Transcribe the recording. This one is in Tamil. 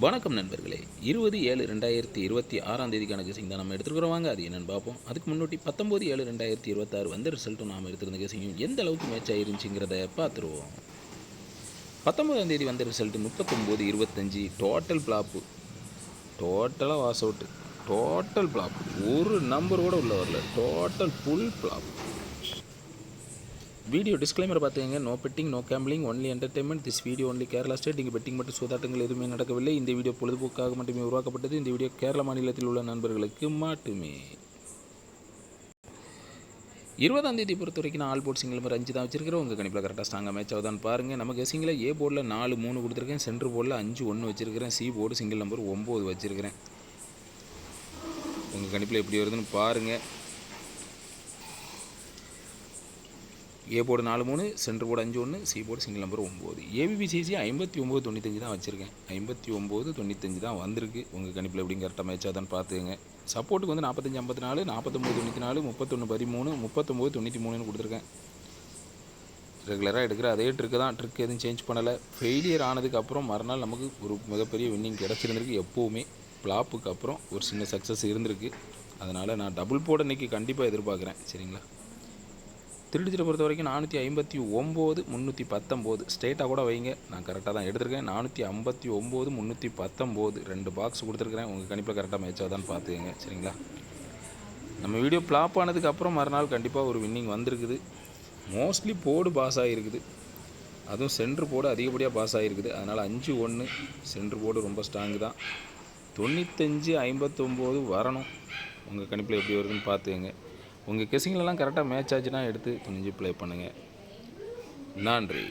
வணக்கம் நண்பர்களே. 20/7/2026 தேதிக்கான கெஸிங் தான் நம்ம எடுத்துக்கிறோம். வாங்க அது என்னென்னு பார்ப்போம். அதுக்கு முன்னாடி 19/7/2026 வந்த ரிசல்ட்டும் நாம் எடுத்திருந்த கெஸிங்கும் எந்த அளவுக்கு மேட்ச் ஆயிருந்துச்சுங்கிறத பார்த்துருவோம். 19ஆம் தேதி வந்த ரிசல்ட்டு 39/25 டோட்டல் ஃப்ளாப்பு. டோட்டலாக வாஸ் அவுட்டு. Total flop. ஒரு நம்பர் கூட உள்ள வரல. Total full flop. Video disclaimer பார்த்துங்க. No betting, no gambling, only entertainment. This video only Kerala state. இங்கே பெட்டிங் மற்றும் சூதாட்டங்கள் எதுவுமே நடக்கவில்லை. இந்த வீடியோ பொழுதுபோக்காக மட்டுமே உருவாக்கப்பட்டது. இந்த வீடியோ கேரளா மாநிலத்தில் உள்ள நண்பர்களுக்கு மட்டுமே. 20ஆம் தேதி பொறுத்த வரைக்கும் நான் ஆல் போர்ட் சிங்கிள் நம்பர் 5 தான் வச்சிருக்கிறேன். உங்கள் கணிப்பில் கரெக்டாக ஸ்ட்ராங்காக மேட்ச் ஆகுதான்னு பாருங்கள். நம்ம கெஸிங்கில் ஏ போர்டில் 4-3 கொடுத்துருக்கேன். சென்ட்ரு போர்டில் 5-1 வச்சிருக்கிறேன். சி போர்டு சிங்கிள் நம்பர் 9 வச்சிருக்கிறேன். உங்கள் கணிப்பில் எப்படி வருதுன்னு பாருங்கள். A board 4-3, centre board 5-1, C board single number 9. ஏபிபிசிசி 59-95 தான் வச்சுருக்கேன். 59-95 தான் வந்திருக்கு. உங்கள் கணிப்பில் எப்படிங்க கரெக்டாக மேட்ச் ஆகுதான்னு பார்த்துங்க. சப்போர்ட்டுக்கு வந்து 45-54, 49-94, 31-13, 39-93 கொடுத்துருக்கேன். ரெகுலராக எடுக்கிற அதே ட்ரிக்கு தான். ட்ரிக் எதுவும் சேஞ்ச் பண்ணலை. ஃபெயிலியர் ஆனதுக்கப்புறம் மறுநாள் நமக்கு ஒரு மிகப்பெரிய வின்னிங் கிடச்சிருந்துருக்கு. எப்போவுமே ஃப்ளாப்புக்கு அப்புறம் ஒரு சின்ன சக்ஸஸ் இருந்திருக்கு. அதனால் நான் டபுள் போர்டு இன்றைக்கி கண்டிப்பாக எதிர்பார்க்குறேன். சரிங்களா? திருடிச்சிட்ட பொறுத்த வரைக்கும் 459 319 ஸ்டேட்டாக கூட வைங்க. நான் கரெக்டாக தான் எடுத்திருக்கேன். 459 319 2 பாக்ஸ் கொடுத்துருக்குறேன். உங்கள் கணிப்பில் கரெக்டாக மேட்ச் ஆகுதான்னு பார்த்துக்கங்க. சரிங்களா? நம்ம வீடியோ ஃப்ளாப் ஆனதுக்கப்புறம் மறுநாள் கண்டிப்பாக ஒரு வின்னிங் வந்திருக்குது. மோஸ்ட்லி போர்டு பாஸ் ஆகிருக்குது. அதுவும் சென்ட்ரு போர்டு அதிகப்படியாக பாஸ் ஆகிருக்குது. அதனால் 5-1 சென்ட்ரு போர்டு ரொம்ப ஸ்ட்ராங்கு தான். 95-59 வரணும். உங்கள் கணிப்பில் எப்படி வருதுன்னு பார்த்துக்கங்க. உங்கள் கெஸிங்லலாம் கரெக்டாக மேட்ச் ஆச்சுன்னா எடுத்து துணிஞ்சு ப்ளே பண்ணுங்கள். நன்றி.